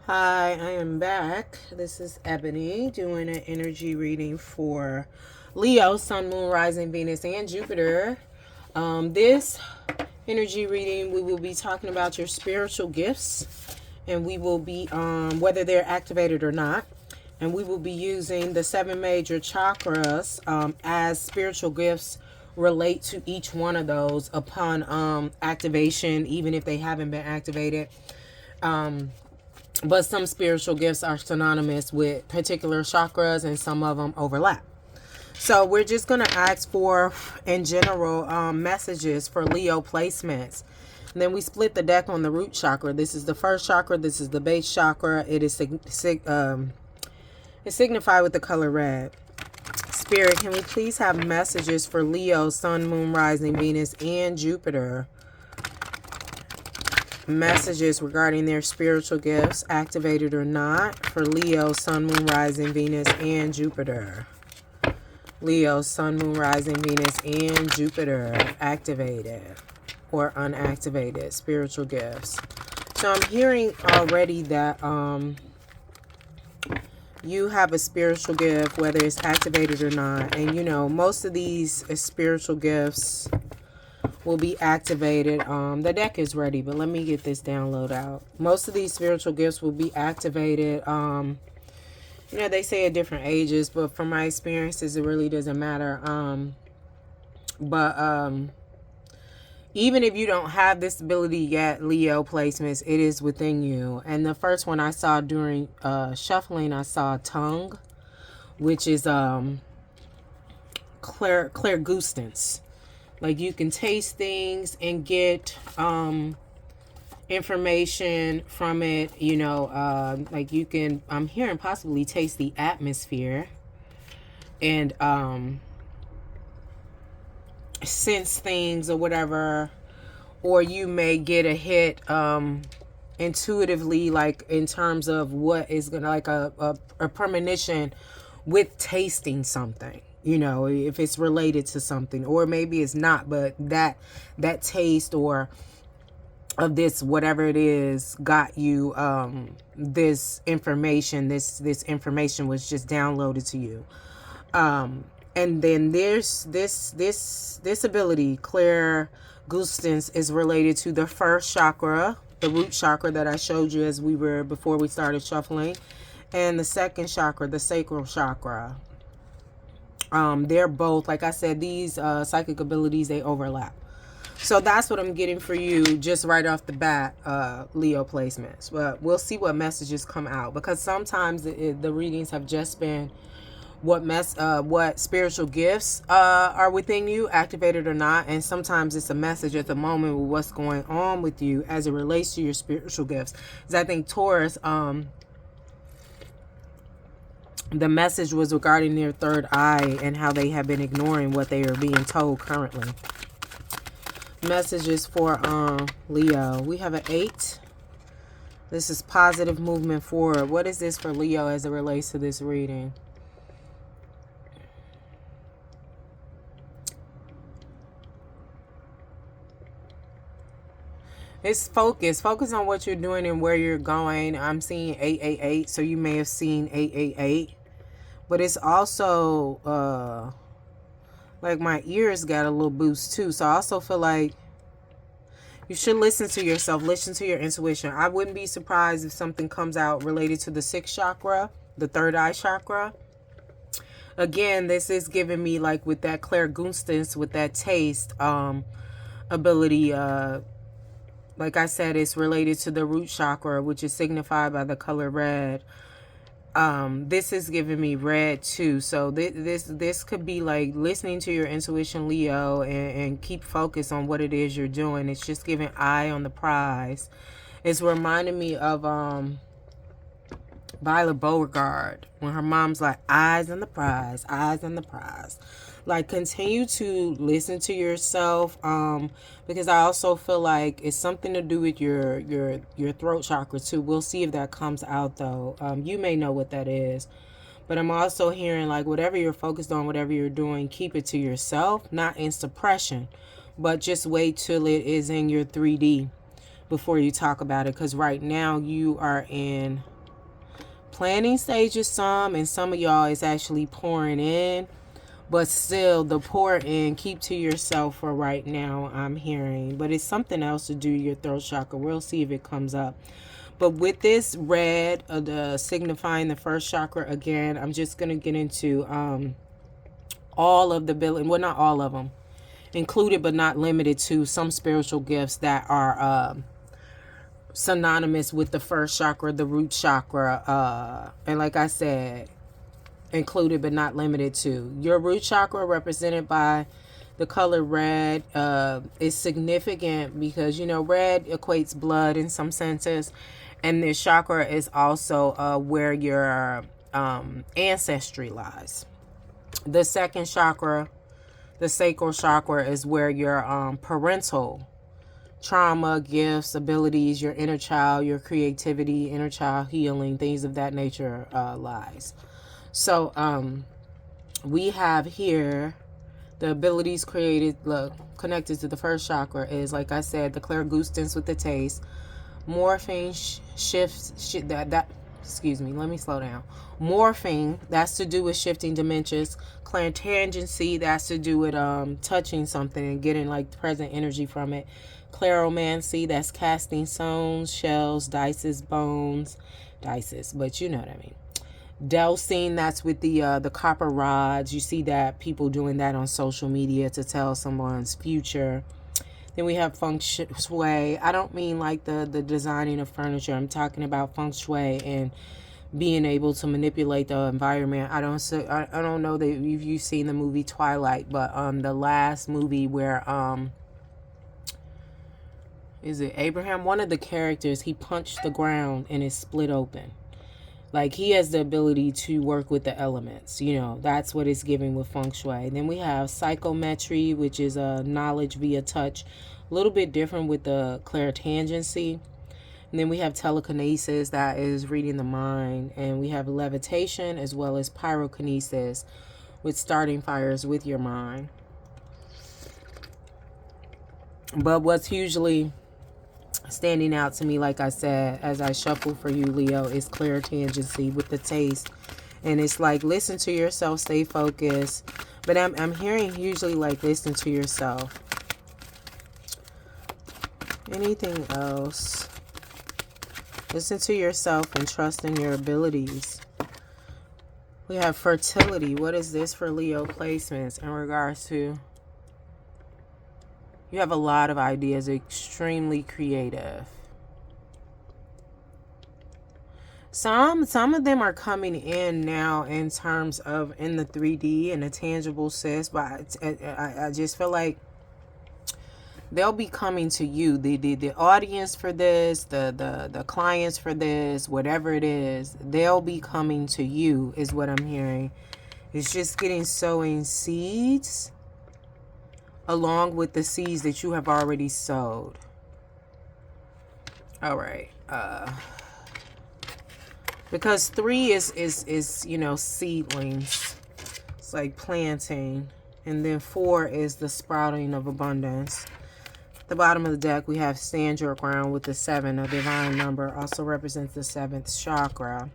Hi, I am back. This is Ebony doing an energy reading for Leo, Sun, Moon, Rising, Venus, and Jupiter. This energy reading, we will be talking about your spiritual gifts, and we will be whether they're activated or not. And we will be using the seven major chakras as spiritual gifts relate to each one of those upon activation, even if they haven't been activated. But some spiritual gifts are synonymous with particular chakras and some of them overlap. So we're just going to ask for, in general, messages for Leo placements. And then we split the deck on the root chakra. This is the first chakra. This is the base chakra. It is it's signified with the color red. Spirit, can we please have messages for Leo, Sun, Moon, Rising, Venus, and Jupiter? Messages regarding their spiritual gifts, activated or not, for Leo, Sun, Moon, Rising, Venus, and Jupiter. Leo, Sun, Moon, Rising, Venus, and Jupiter, activated or unactivated spiritual gifts. So I'm hearing already that you have a spiritual gift, whether it's activated or not. And you know, most of these spiritual gifts will be activated. The deck is ready, but let me get this download out. Most of these spiritual gifts will be activated. You know, they say at different ages, but from my experiences, it really doesn't matter. Even if you don't have this ability yet, Leo placements, it is within you. And the first one I saw during shuffling, I saw tongue, which is clairgustance. Like you can taste things and get information from it, you know, like you can, I'm hearing possibly taste the atmosphere and sense things or whatever, or you may get a hit intuitively, like in terms of what is gonna, like a premonition with tasting something, you know, if it's related to something, or maybe it's not, but that taste or of this whatever it is got you this information. This information was just downloaded to you. And then there's this ability, clairgustance, is related to the first chakra, the root chakra that I showed you as we were before we started shuffling, and the second chakra, the sacral chakra. They're both, like I said, these psychic abilities, they overlap. So that's what I'm getting for you just right off the bat, Leo placements. But we'll see what messages come out, because sometimes the readings have just been what spiritual gifts are within you, activated or not, and sometimes it's a message at the moment with what's going on with you as it relates to your spiritual gifts. Because I think Taurus, the message was regarding their third eye and how they have been ignoring what they are being told currently. Messages for Leo. We have an 8. This is positive movement forward. What is this for Leo as it relates to this reading? It's focus. Focus on what you're doing and where you're going. I'm seeing 888, so you may have seen 888. But it's also like my ears got a little boost too. So I also feel like you should listen to yourself, listen to your intuition. I wouldn't be surprised if something comes out related to the 6th chakra, the third eye chakra. Again, this is giving me, like, with that clairgustance, with that taste ability, like I said, it's related to the root chakra, which is signified by the color red. This is giving me red too. So this could be like listening to your intuition, Leo, and keep focus on what it is you're doing. It's just giving eye on the prize. It's reminding me of Violet Beauregard when her mom's like, eyes on the prize, eyes on the prize. Like, continue to listen to yourself, because I also feel like it's something to do with your throat chakra too. We'll see if that comes out though. You may know what that is, but I'm also hearing, like, whatever you're focused on, whatever you're doing, keep it to yourself, not in suppression, but just wait till it is in your 3D before you talk about it, because right now you are in planning stages, some, and some of y'all is actually pouring in. But still, the pour in, keep to yourself for right now, I'm hearing. But it's something else to do your throat chakra. We'll see if it comes up. But with this red, signifying the first chakra, again, I'm just going to get into all of the ability, well, not all of them, included but not limited to some spiritual gifts that are synonymous with the first chakra, the root chakra. And like I said, included but not limited to. Your root chakra, represented by the color red, is significant because, you know, red equates blood in some senses. And this chakra is also where your ancestry lies. The second chakra, the sacral chakra, is where your parental trauma, gifts, abilities, your inner child, your creativity, inner child healing, things of that nature lies. So we have here the abilities created, connected to the first chakra is, like I said, the clairgustance with the taste, morphing, excuse me, let me slow down. Morphing, that's to do with shifting dimensions. Clairtangency, that's to do with touching something and getting like present energy from it. Clairomancy, that's casting stones, shells, dices, bones, dices, but you know what I mean. Dowsing, that's with the copper rods. You see that people doing that on social media to tell someone's future. Then we have feng shui. I don't mean like the designing of furniture. I'm talking about feng shui and being able to manipulate the environment. I don't know that you've seen the movie Twilight, but the last movie where is it Abraham? One of the characters, he punched the ground and it split open. Like, he has the ability to work with the elements. You know, that's what it's giving with feng shui. Then we have psychometry, which is knowledge via touch. A little bit different with the clairtangency. And then we have telekinesis, that is reading the mind. And we have levitation as well as pyrokinesis, with starting fires with your mind. But what's hugely standing out to me, like I said, as I shuffle for you, Leo, is clairtangency with the taste. And it's like, listen to yourself, stay focused. But I'm hearing hugely like, listen to yourself. Anything else? Listen to yourself and trust in your abilities. We have fertility. What is this for Leo placements in regards to? You have a lot of ideas, extremely creative. Some of them are coming in now in terms of in the 3D and the tangible sense, but I just feel like they'll be coming to you. The audience for this, the clients for this, whatever it is, they'll be coming to you is what I'm hearing. It's just getting sowing seeds along with the seeds that you have already sowed. All right. Because 3 is you know, seedlings. It's like planting. And then 4 is the sprouting of abundance. At the bottom of the deck, we have stand your ground with the 7, a divine number, also represents the 7th chakra.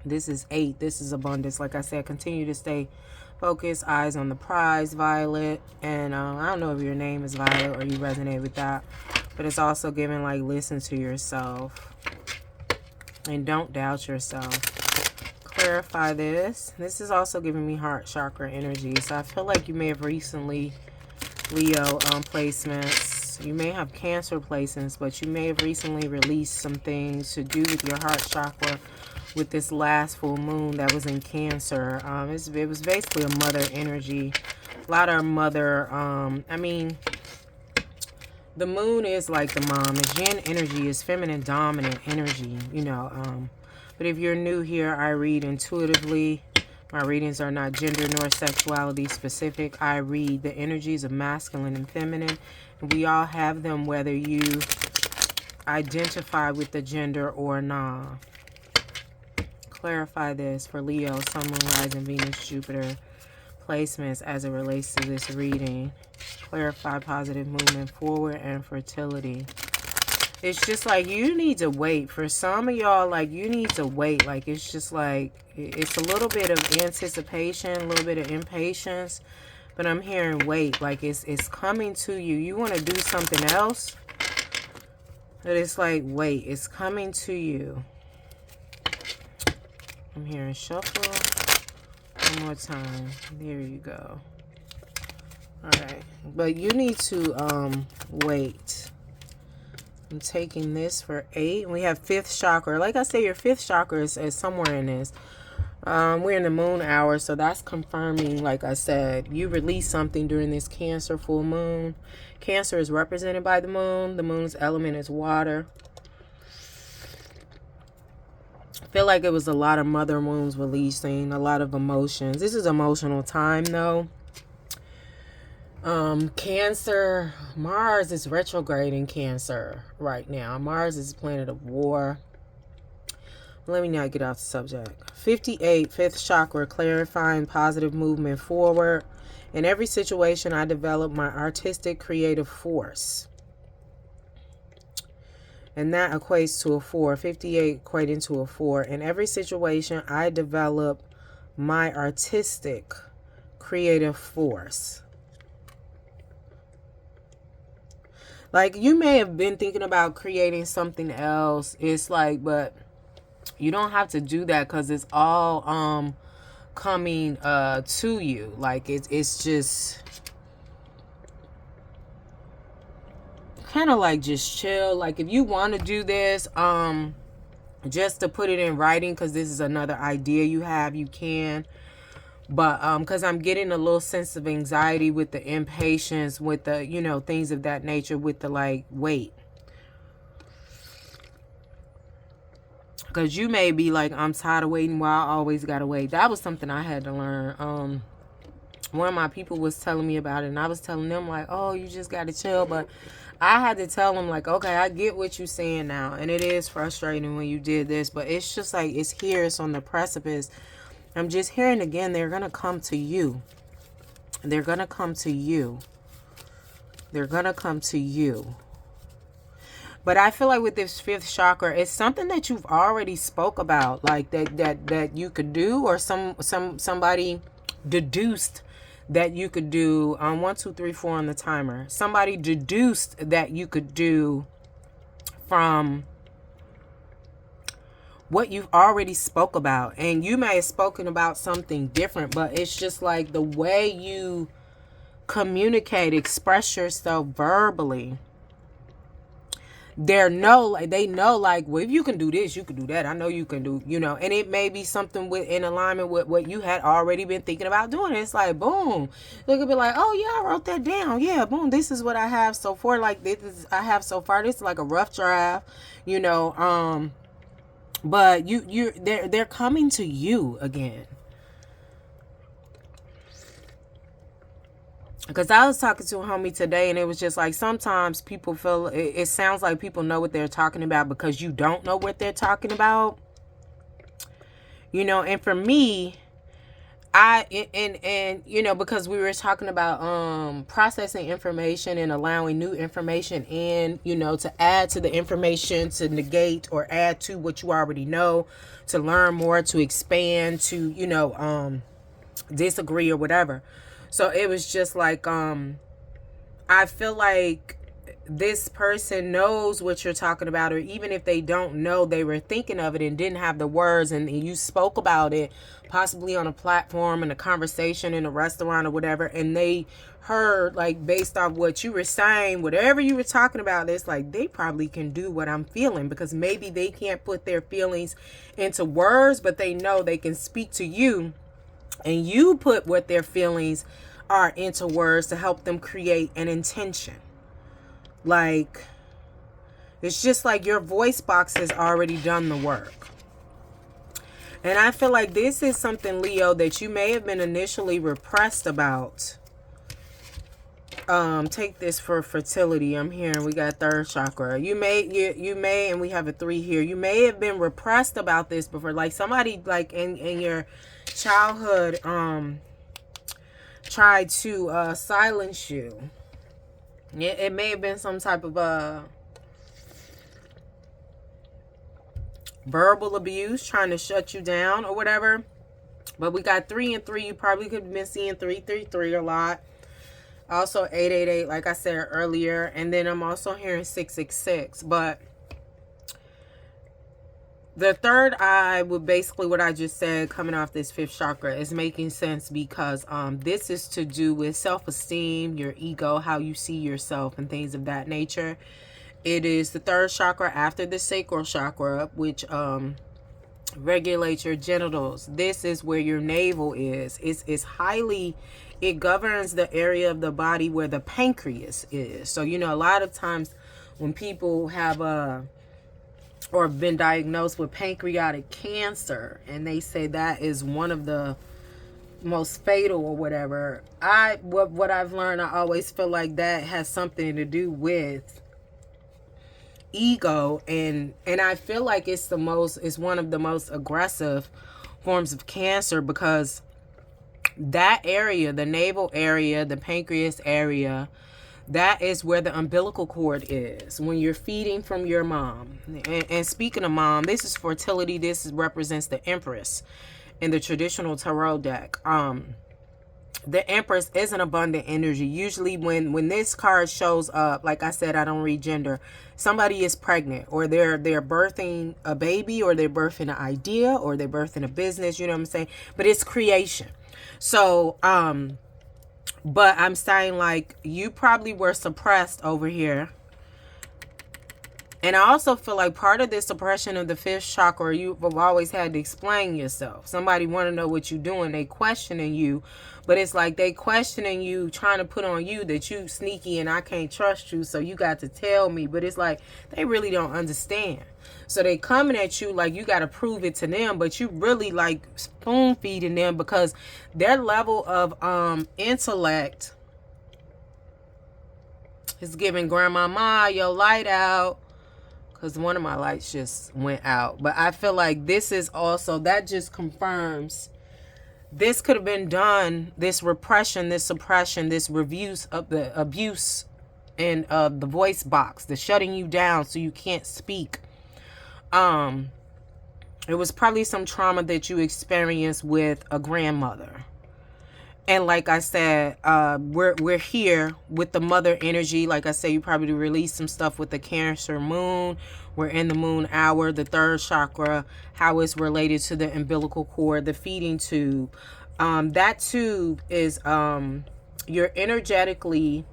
This is 8. This is abundance. Like I said, continue to stay focused, eyes on the prize, Violet. And I don't know if your name is Violet or you resonate with that, but it's also giving like, listen to yourself and don't doubt yourself. Clarify this. This is also giving me heart chakra energy. So I feel like you may have recently, Leo, placements. You may have Cancer placements, but you may have recently released some things to do with your heart chakra with this last full moon that was in Cancer. It was basically a mother energy. A lot of mother, I mean, the moon is like the mom. The Yin energy is feminine dominant energy, you know. But if you're new here, I read intuitively. My readings are not gender nor sexuality specific. I read the energies of masculine and feminine. And we all have them, whether you identify with the gender or not. Clarify this for Leo, Sun, Moon, Rising, Venus, Jupiter placements as it relates to this reading. Clarify positive movement forward and fertility. It's just like you need to wait. For some of y'all, like you need to wait. Like it's just like it's a little bit of anticipation, a little bit of impatience, but I'm hearing wait. Like it's coming to you. You want to do something else, but it's like wait, it's coming to you. I'm hearing shuffle. One more time. There you go. All right, but you need to wait. I'm taking this for 8. We have 5th chakra. Like I say, your 5th chakra is somewhere in this. We're in the moon hour, so that's confirming, like I said, you release something during this Cancer full moon. Cancer is represented by the moon. The moon's element is water. I feel like it was a lot of mother wounds releasing, a lot of emotions. This is emotional time, though. Cancer, Mars is retrograde in Cancer right now. Mars is a planet of war. Let me not get off the subject. 58, 5th chakra, clarifying positive movement forward. In every situation, I develop my artistic creative force. And that equates to a 4. 58 equating to a 4. In every situation, I develop my artistic creative force. Like, you may have been thinking about creating something else. It's like, but you don't have to do that because it's all coming to you. Like, it's just kind of like just chill. Like, if you want to do this, just to put it in writing, because this is another idea you have, you can. But because I'm getting a little sense of anxiety with the impatience, with the, you know, things of that nature, with the like wait. Because you may be like, I'm tired of waiting. Well, I always gotta wait. That was something I had to learn. One of my people was telling me about it, and I was telling them like, oh, you just gotta chill. But I had to tell them like, okay, I get what you're saying now, and it is frustrating when you did this, but it's just like, it's here, it's on the precipice. I'm just hearing again, they're going to come to you. They're going to come to you. They're going to come to you. But I feel like with this 5th chakra, it's something that you've already spoke about, like that you could do, or somebody deduced that you could do. 1, 2, 3, 4 on the timer. Somebody deduced that you could do from what you've already spoke about. And you may have spoken about something different, but it's just like the way you communicate, express yourself verbally. They know like, well, if you can do this, you can do that. I know you can do, you know, and it may be something in alignment with what you had already been thinking about doing. It's like, boom, they could be like, oh yeah, I wrote that down. Yeah, boom, this is what I have so far. Like, this is I have so far. This is like a rough draft, you know. But they're coming to you again. Because I was talking to a homie today, and it was just like, sometimes people feel, it sounds like people know what they're talking about because you don't know what they're talking about. You know, and for me, and you know, because we were talking about processing information and allowing new information in, you know, to add to the information, to negate or add to what you already know, to learn more, to expand, to, you know, disagree or whatever. So it was just like, I feel like this person knows what you're talking about, or even if they don't know, they were thinking of it and didn't have the words, and you spoke about it possibly on a platform, in a conversation, in a restaurant or whatever, and they heard, like, based off what you were saying, whatever you were talking about, it's like, they probably can do what I'm feeling, because maybe they can't put their feelings into words, but they know they can speak to you, and you put what their feelings are into words to help them create an intention. Like, it's just like your voice box has already done the work. And I feel like this is something, Leo, that you may have been initially repressed about. Take this for fertility. I'm hearing we got 3rd chakra. You may, and we have a 3 here. You may have been repressed about this before. Like, somebody, like, in your childhood, tried to silence you. It may have been some type of verbal abuse, trying to shut you down or whatever. But we got 3 and 3. You probably could have been seeing 333 a lot. Also 888, like I said earlier. And then I'm also hearing 666. But the third eye would basically what I just said coming off this fifth chakra is making sense because this is to do with self-esteem, your ego, how you see yourself and things of that nature. It is the third chakra after the sacral chakra, which regulates your genitals. This is where your navel is. It's highly, it governs the area of the body where the pancreas is. So, you know, a lot of times when people have or been diagnosed with pancreatic cancer and they say that is one of the most fatal or whatever, what I've learned, I always feel like that has something to do with ego, and I feel like it's one of the most aggressive forms of cancer because that area, the navel area, the pancreas area, that is where the umbilical cord is when you're feeding from your mom. And speaking of mom, this is fertility. This represents the Empress in the traditional tarot deck. The Empress is an abundant energy. Usually when this card shows up, like I said, I don't read gender. Somebody is pregnant, or they're birthing a baby, or they're birthing an idea, or they're birthing a business, you know what I'm saying? But it's creation. So, but I'm saying, like, you probably were suppressed over here. And I also feel like part of this suppression of the fifth chakra, you've always had to explain yourself. Somebody want to know what you're doing. They questioning you. But it's like they questioning you, trying to put on you that you sneaky and I can't trust you, so you got to tell me. But it's like they really don't understand. So they coming at you like you got to prove it to them, but you really like spoon feeding them because their level of intellect is giving grandmama your light out. Because one of my lights just went out. But I feel like this is also, that just confirms this could have been done, this repression, this suppression, this reviews of the abuse and the voice box, the shutting you down so you can't speak. It was probably some trauma that you experienced with a grandmother. And like I said, we're here with the mother energy. Like I said, you probably released some stuff with the Cancer moon. We're in the moon hour, the third chakra, how it's related to the umbilical cord, the feeding tube. That tube is you're energetically,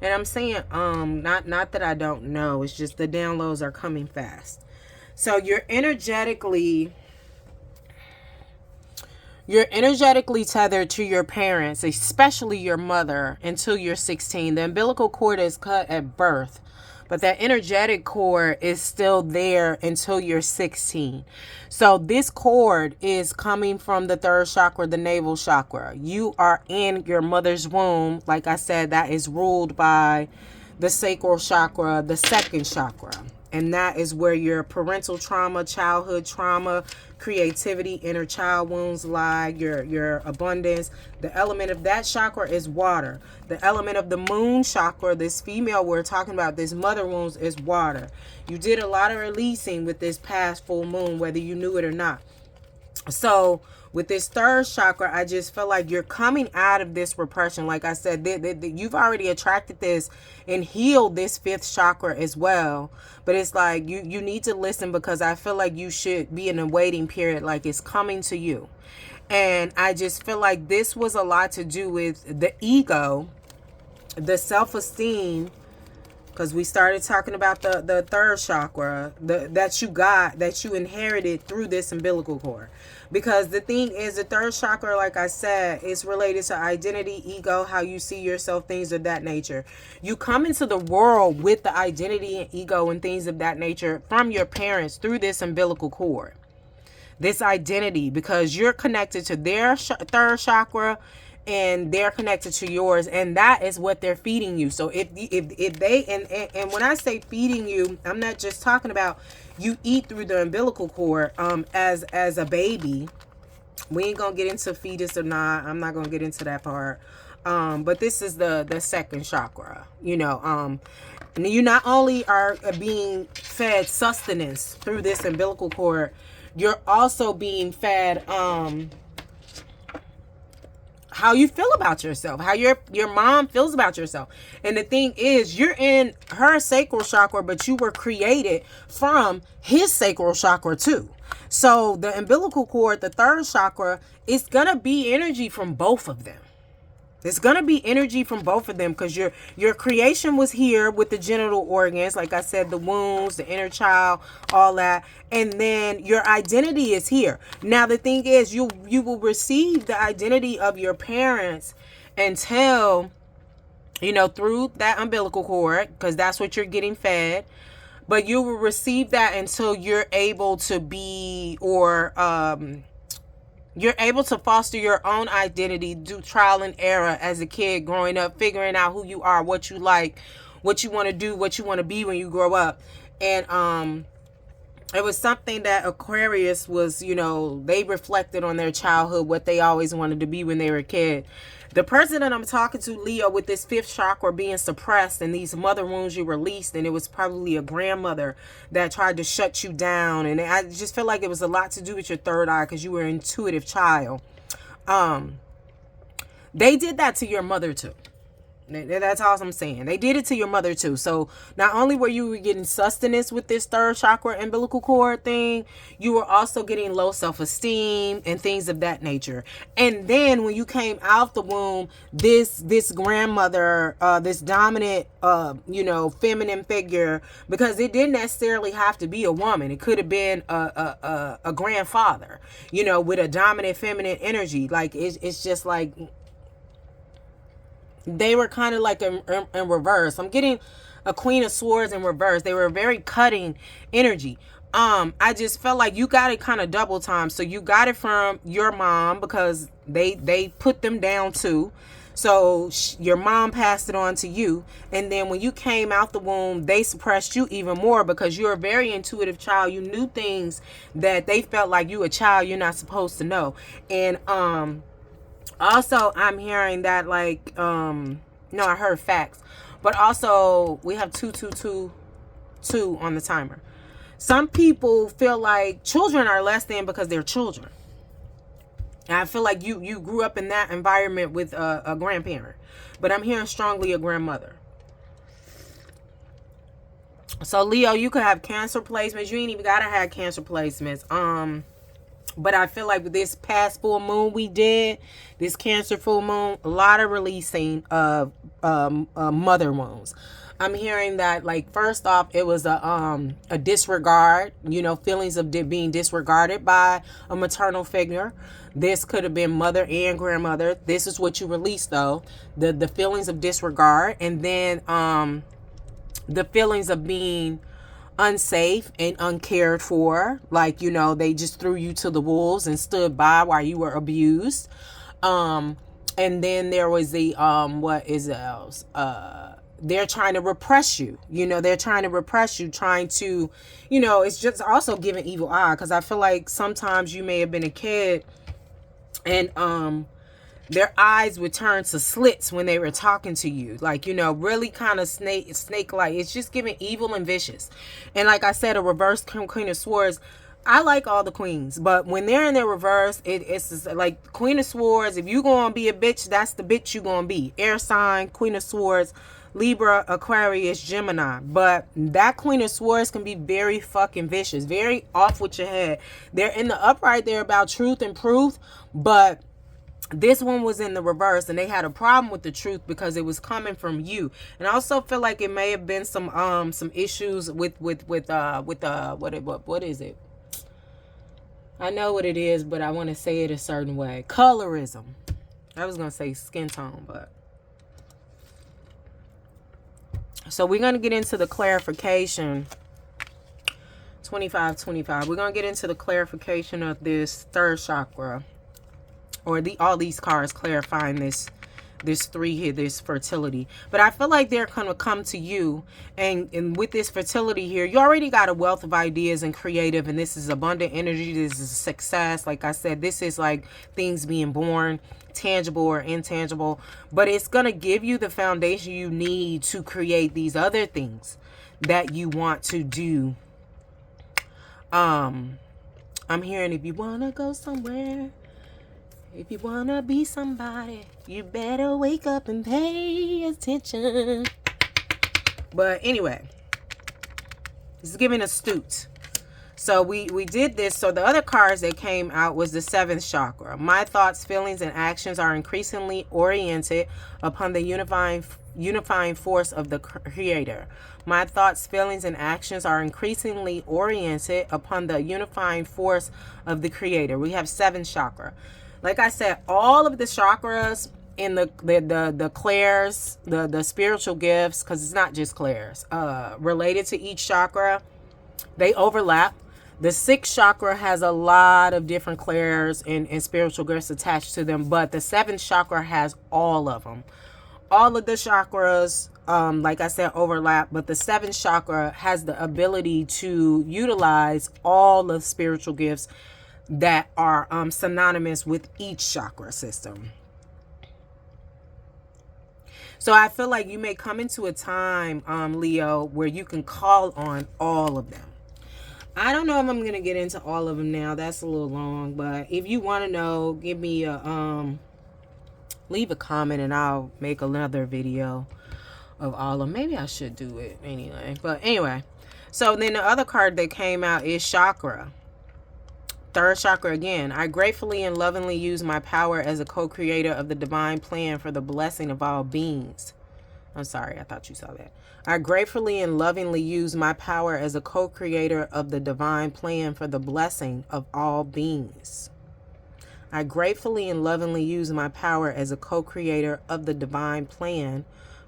and I'm saying not that I don't know, it's just the downloads are coming fast. So you're energetically tethered to your parents, especially your mother, until you're 16. The umbilical cord is cut at birth, but that energetic cord is still there until you're 16. So this cord is coming from the third chakra, the navel chakra. You are in your mother's womb. Like I said, that is ruled by the sacral chakra, the second chakra. And that is where your parental trauma, childhood trauma, creativity, inner child wounds lie, your abundance. The element of that chakra is water. The element of the moon chakra, this female we're talking about, this mother wounds, is water. You did a lot of releasing with this past full moon, whether you knew it or not. So with this third chakra, I just feel like you're coming out of this repression. Like I said, you've already attracted this and healed this fifth chakra as well. But it's like you need to listen, because I feel like you should be in a waiting period, like it's coming to you. And I just feel like this was a lot to do with the ego, the self-esteem, because we started talking about the third chakra that you inherited through this umbilical cord. Because the thing is, the third chakra, like I said, is related to identity, ego, how you see yourself, things of that nature. You come into the world with the identity and ego and things of that nature from your parents through this umbilical cord. This identity, because you're connected to their third chakra and they're connected to yours, and that is what they're feeding you. So if they and when I say feeding you, I'm not just talking about you eat through the umbilical cord as a baby. We ain't gonna get into fetus or not. I'm not gonna get into that part. But this is the second chakra. You know, and you not only are being fed sustenance through this umbilical cord, you're also being fed how you feel about yourself, how your mom feels about yourself. And the thing is, you're in her sacral chakra, but you were created from his sacral chakra too. So the umbilical cord, the third chakra, it's gonna be energy from both of them. It's gonna be energy from both of them, because your creation was here with the genital organs, like I said, the wounds, the inner child, all that, and then your identity is here. Now the thing is, you will receive the identity of your parents until, you know, through that umbilical cord, because that's what you're getting fed. But you will receive that until you're able to be, or you're able to foster your own identity, do trial and error as a kid growing up, figuring out who you are, what you like, what you want to do, what you want to be when you grow up. And it was something that Aquarius was, you know, they reflected on their childhood, what they always wanted to be when they were a kid. The person that I'm talking to, Leo, with this fifth chakra being suppressed and these mother wounds you released, and it was probably a grandmother that tried to shut you down. And I just feel like it was a lot to do with your third eye, because you were an intuitive child. They did that to your mother too. That's all I'm saying. They did it to your mother too. So not only were you getting sustenance with this third chakra umbilical cord thing, you were also getting low self-esteem and things of that nature. And then when you came out the womb, this grandmother, this dominant, you know, feminine figure, because it didn't necessarily have to be a woman. It could have been a grandfather, you know, with a dominant feminine energy. Like it's just like, they were kind of like in reverse. I'm getting a Queen of Swords in reverse. They were a very cutting energy. I just felt like you got it kind of double time. So you got it from your mom, because they put them down too. So your mom passed it on to you. And then when you came out the womb, they suppressed you even more, because you're a very intuitive child. You knew things that they felt like you a child you're not supposed to know. And also, I'm hearing that, like, no, I heard facts. But also, we have 2222 on the timer. Some people feel like children are less than because they're children. And I feel like you grew up in that environment with a grandparent. But I'm hearing strongly a grandmother. So, Leo, you could have Cancer placements. You ain't even gotta have Cancer placements. But I feel like with this past full moon we did, this Cancer full moon, a lot of releasing of mother wounds. I'm hearing that, like, first off, it was a disregard, you know, feelings of being disregarded by a maternal figure. This could have been mother and grandmother. This is what you released, though, the feelings of disregard, and then the feelings of being unsafe and uncared for. Like, you know, they just threw you to the wolves and stood by while you were abused. And then there was the what is else? They're trying to repress you. You know, they're trying to repress you, trying to, you know, it's just also giving evil eye, because I feel like sometimes you may have been a kid and their eyes would turn to slits when they were talking to you. Like, you know, really kind of snake-like. It's just giving evil and vicious. And like I said, a reverse Queen of Swords. I like all the queens, but when they're in their reverse, it's just like Queen of Swords. If you gonna be a bitch, that's the bitch you gonna be. Air sign, Queen of Swords, Libra, Aquarius, Gemini. But that Queen of Swords can be very fucking vicious, very off with your head. They're in the upright, they're about truth and proof, but this one was in the reverse, and they had a problem with the truth because it was coming from you. And I also feel like it may have been some issues with what is it? I know what it is, but I want to say it a certain way. Colorism. I was gonna say skin tone, but so we're gonna get into the clarification. 25. We're gonna get into the clarification of this third chakra. Or all these cards clarifying this There's 3 here, there's fertility. But I feel like they're going to come to you. And with this fertility here, you already got a wealth of ideas and creative. And this is abundant energy. This is success. Like I said, this is like things being born, tangible or intangible. But it's going to give you the foundation you need to create these other things that you want to do. I'm hearing if you want to go somewhere, if you want to be somebody, you better wake up and pay attention. But anyway, it's giving astute. So we did this. So the other cards that came out was the 7th chakra. My thoughts, feelings, and actions are increasingly oriented upon the unifying force of the Creator. My thoughts, feelings, and actions are increasingly oriented upon the unifying force of the Creator. We have 7th chakra. Like I said, all of the chakras in the clairs, the spiritual gifts, because it's not just clairs, related to each chakra, they overlap. The 6th chakra has a lot of different clairs and spiritual gifts attached to them, but the 7th chakra has all of them. All of the chakras, like I said, overlap, but the 7th chakra has the ability to utilize all the spiritual gifts that are synonymous with each chakra system. So I feel like you may come into a time, Leo, where you can call on all of them. I don't know if I'm going to get into all of them now. That's a little long. But if you want to know, give me a, leave a comment and I'll make another video of all of them. Maybe I should do it anyway. But anyway. So then the other card that came out is chakra. 3rd chakra again. I gratefully and lovingly use my power as a co-creator of the divine plan for the blessing of all beings. I'm sorry, I thought you saw that. I gratefully and lovingly use my power as a co-creator of the divine plan for the blessing of all beings. I gratefully and lovingly use my power as a co-creator of the divine plan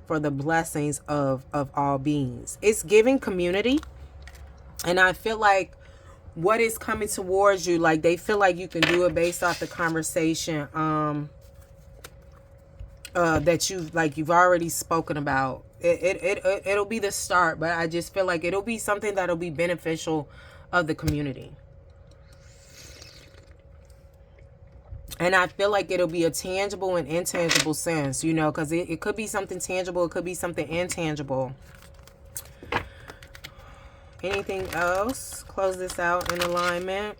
for the blessings of all beings. It's giving community. And I feel like what is coming towards you, like they feel like you can do it based off the conversation that you've already spoken about. It'll be the start, but I just feel like it'll be something that'll be beneficial of the community. And I feel like it'll be a tangible and intangible sense, you know, because it could be something tangible, it could be something intangible. Anything else? Close this out in alignment.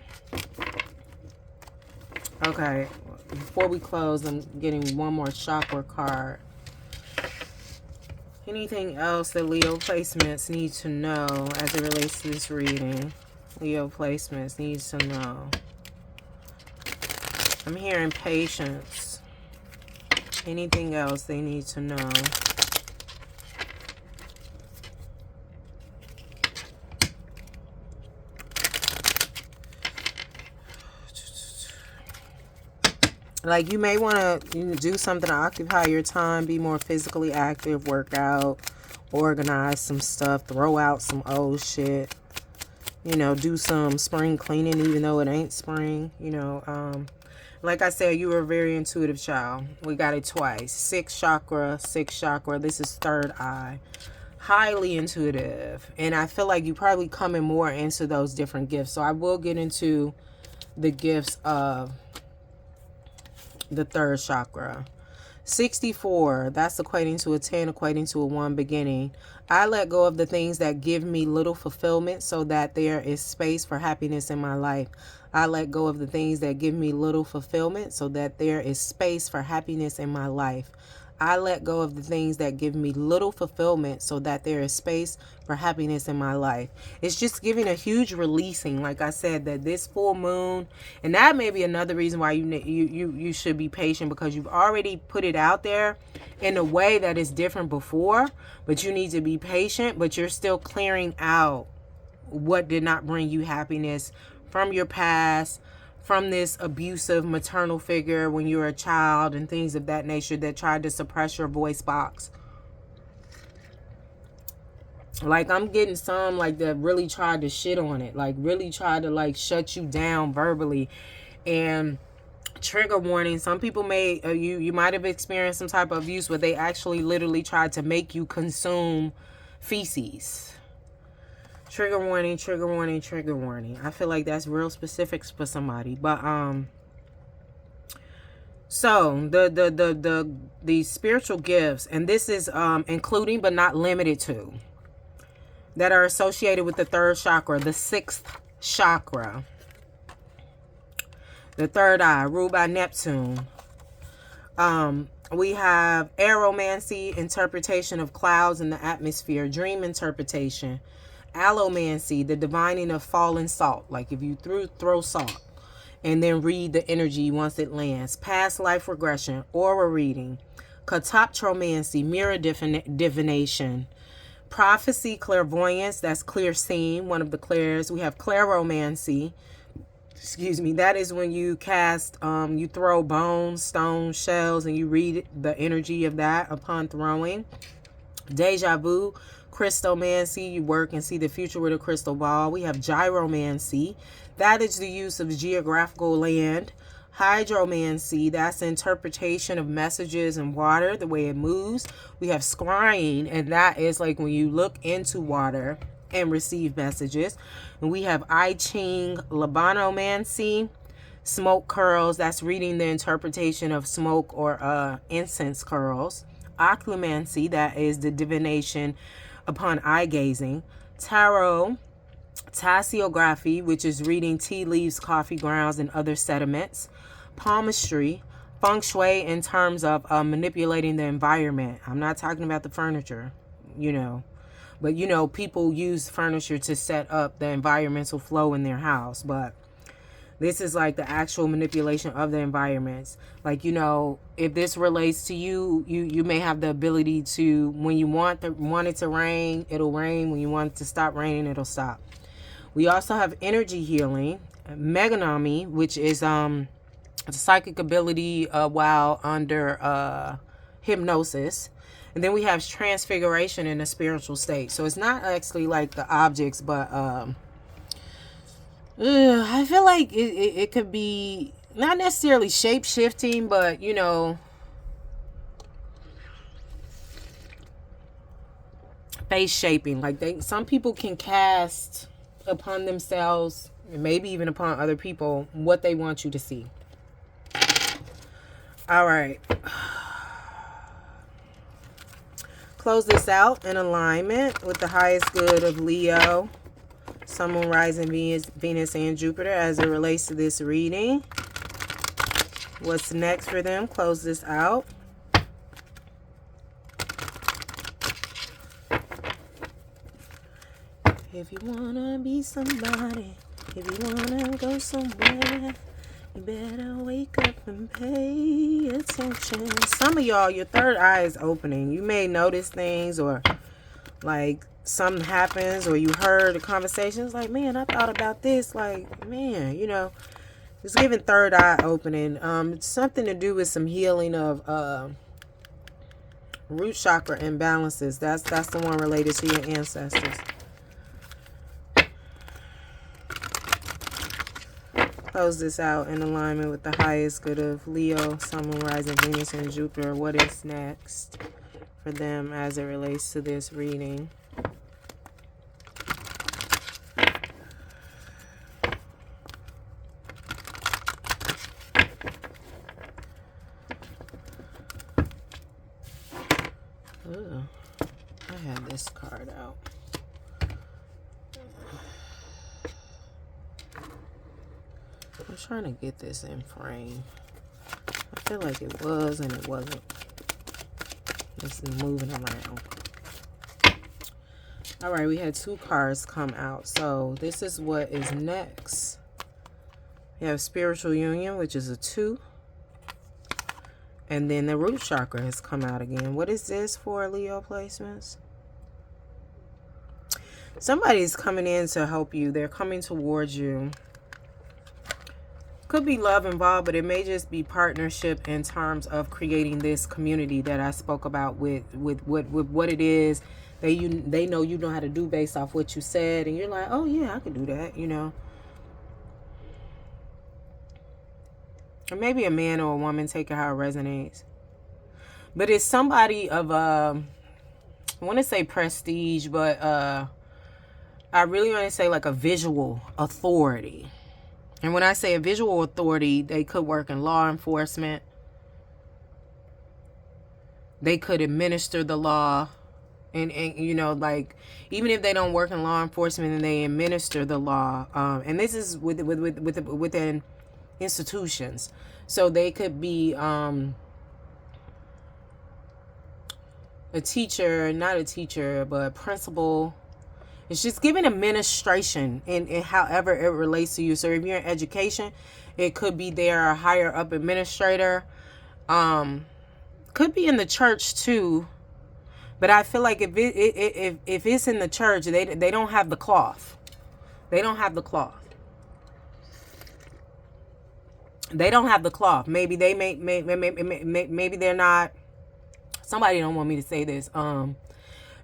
Okay, before we close, I'm getting one more chakra card. Anything else that Leo placements need to know as it relates to this reading? Leo placements needs to know. I'm hearing patience. Anything else they need to know? Like you may want to do something to occupy your time, be more physically active, work out, organize some stuff, throw out some old shit, you know, do some spring cleaning even though it ain't spring, you know. Like I said, you were a very intuitive child. We got it twice. 6th chakra. This is 3rd eye. Highly intuitive. And I feel like you probably coming more into those different gifts. So I will get into the gifts of the 3rd chakra. 64, that's equating to a 10, equating to a 1 beginning. I let go of the things that give me little fulfillment so that there is space for happiness in my life. I let go of the things that give me little fulfillment so that there is space for happiness in my life. I let go of the things that give me little fulfillment so that there is space for happiness in my life. It's just giving a huge releasing, like I said, that this full moon, and that may be another reason why you should be patient, because you've already put it out there in a way that is different before, but you need to be patient, but you're still clearing out what did not bring you happiness from your past, from this abusive maternal figure when you were a child and things of that nature that tried to suppress your voice box. Like I'm getting some like that really tried to shit on it, like really tried to like shut you down verbally and Trigger warning. Some people may, you might have experienced some type of abuse where they actually literally tried to make you consume feces. Trigger warning, trigger warning, trigger warning. I feel like that's real specifics for somebody. But so the spiritual gifts, and this is including but not limited to, that are associated with the third chakra, the sixth chakra, the third eye, ruled by Neptune. We have aeromancy, interpretation of clouds in the atmosphere, dream interpretation. Allomancy, the divining of fallen salt, like if you throw salt and then read the energy once it lands. Past life regression, aura reading. Katoptromancy, mirror divination. Prophecy, clairvoyance, that's clear seeing, one of the clairs. We have clairomancy, that is when you cast, you throw bones, stones, shells, and you read the energy of that upon throwing. Deja vu, crystalmancy, you work and see the future with a crystal ball. We have gyromancy, that is the use of geographical land. Hydromancy, that's interpretation of messages and water, the way it moves. We have scrying, and that is like when you look into water and receive messages. And we have I Ching Labanomancy, smoke curls, that's reading the interpretation of smoke or incense curls. Occlumancy, that is the divination upon eye gazing. Tarot, tasseography, which is reading tea leaves, coffee grounds, and other sediments. Palmistry, feng shui in terms of manipulating the environment. I'm not talking about the furniture, but people use furniture to set up the environmental flow in their house, but this is like the actual manipulation of the environments. Like, if this relates to you, you may have the ability to, when you want it to rain, it'll rain. When you want it to stop raining, it'll stop. We also have energy healing, meganomy, which is a psychic ability while under hypnosis. And then we have transfiguration in a spiritual state. So it's not actually like the objects, but I feel like it could be not necessarily shape-shifting, but, face-shaping. Like some people can cast upon themselves, and maybe even upon other people, what they want you to see. All right. Close this out in alignment with the highest good of Leo, Sun, Moon, Rising, Venus, and Jupiter as it relates to this reading. What's next for them? Close this out. If you wanna be somebody, if you wanna go somewhere, you better wake up and pay attention. Some of y'all, your third eye is opening. You may notice things, or like something happens, or you heard a conversation. It's like, man, I thought about this. Like, man, it's giving third eye opening. It's something to do with some healing of root chakra imbalances. That's the one related to your ancestors. Close this out in alignment with the highest good of Leo, Sun, Moon, Rising, Venus, and Jupiter. What is next for them as it relates to this reading? Ooh, I had this card out. I'm trying to get this in frame. I feel like it was and it wasn't. It's moving around. All right, we had two cards come out. So this is what is next. We have spiritual union, which is a 2. And then the root chakra has come out again. What is this for, Leo placements? Somebody's coming in to help you. They're coming towards you. Could be love involved, but it may just be partnership in terms of creating this community that I spoke about with what it is. They know you know how to do based off what you said, and you're like, oh yeah, I can do that, or maybe a man or a woman, take it how it resonates. But it's somebody of I want to say prestige, but I really want to say like a visual authority. And when I say a visual authority, they could work in law enforcement. They could administer the law. And you know, like, even if they don't work in law enforcement and they administer the law, and this is within institutions, so they could be a teacher, not a teacher, but a principal. It's just giving administration in however it relates to you. So if you're in education, it could be there a higher up administrator, could be in the church too. But I feel like if it's in the church, they don't have the cloth. They don't have the cloth. They don't have the cloth. Maybe they maybe they're not. Somebody don't want me to say this.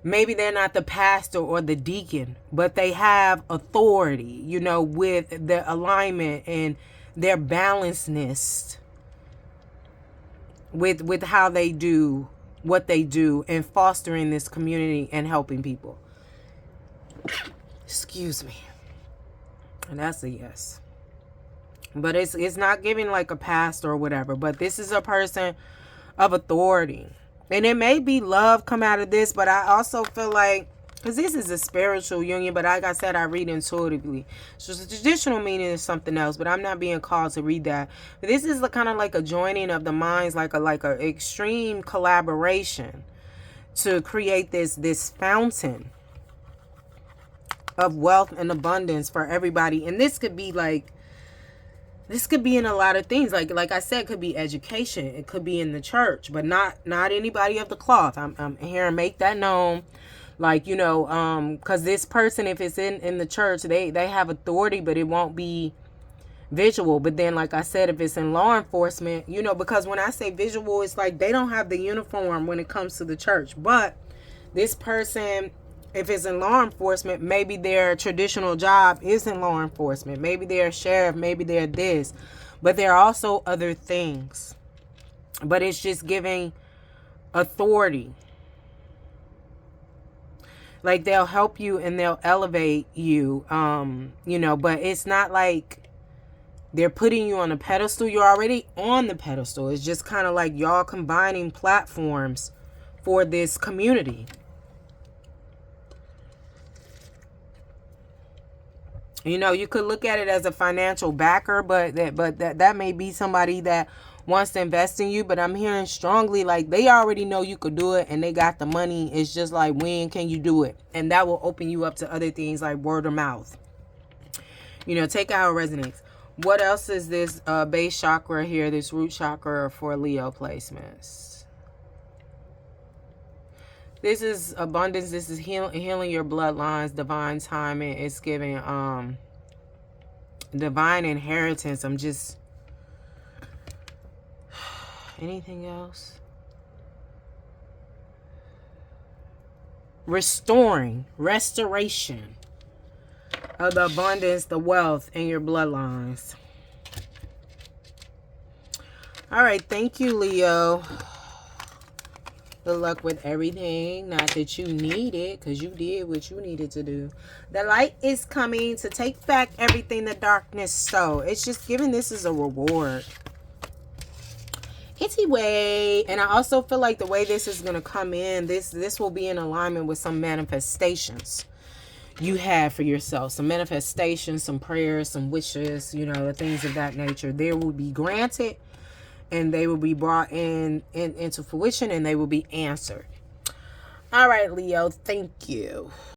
Maybe they're not the pastor or the deacon, but they have authority, you know, with their alignment and their balancedness with how they do what they do and fostering this community and helping people. Excuse me. And that's a yes. But it's not giving like a pastor or whatever, but this is a person of authority. And it may be love come out of this, but I also feel like, because this is a spiritual union, but like I said, I read intuitively. So the traditional meaning is something else, but I'm not being called to read that. But this is kind of like a joining of the minds, like a extreme collaboration to create this fountain of wealth and abundance for everybody. And this could be like, this could be in a lot of things. Like I said, it could be education. It could be in the church, but not anybody of the cloth. I'm here and make that known. Like, you know, because this person, if it's in the church, they have authority, but it won't be visual. But then, like I said, if it's in law enforcement, you know, because when I say visual, it's like they don't have the uniform when it comes to the church. But this person, if it's in law enforcement, maybe their traditional job is in law enforcement. Maybe they're a sheriff, maybe they're this. But there are also other things. But it's just giving authority. Like, they'll help you and they'll elevate you, you know, but it's not like they're putting you on a pedestal. You're already on the pedestal. It's just kind of like y'all combining platforms for this community. You know, you could look at it as a financial backer, but that may be somebody that wants to invest in you. But I'm hearing strongly, like, they already know you could do it and they got the money. It's just like, when can you do it? And that will open you up to other things like word of mouth. You know, take it how it resonates. What else is this base chakra here, this root chakra for Leo placements? This is abundance. This is healing your bloodlines, divine timing. It's giving divine inheritance. I'm just... Anything else? Restoration of the abundance, the wealth in your bloodlines. All right, thank you, Leo. Good luck with everything. Not that you need it, because you did what you needed to do. The light is coming to take back everything the darkness stole. It's just giving this as a reward. Anyway, and I also feel like the way this is going to come in, this will be in alignment with some manifestations you have for yourself. Some manifestations, some prayers, some wishes, you know, things of that nature. They will be granted and they will be brought into fruition and they will be answered. All right, Leo, thank you.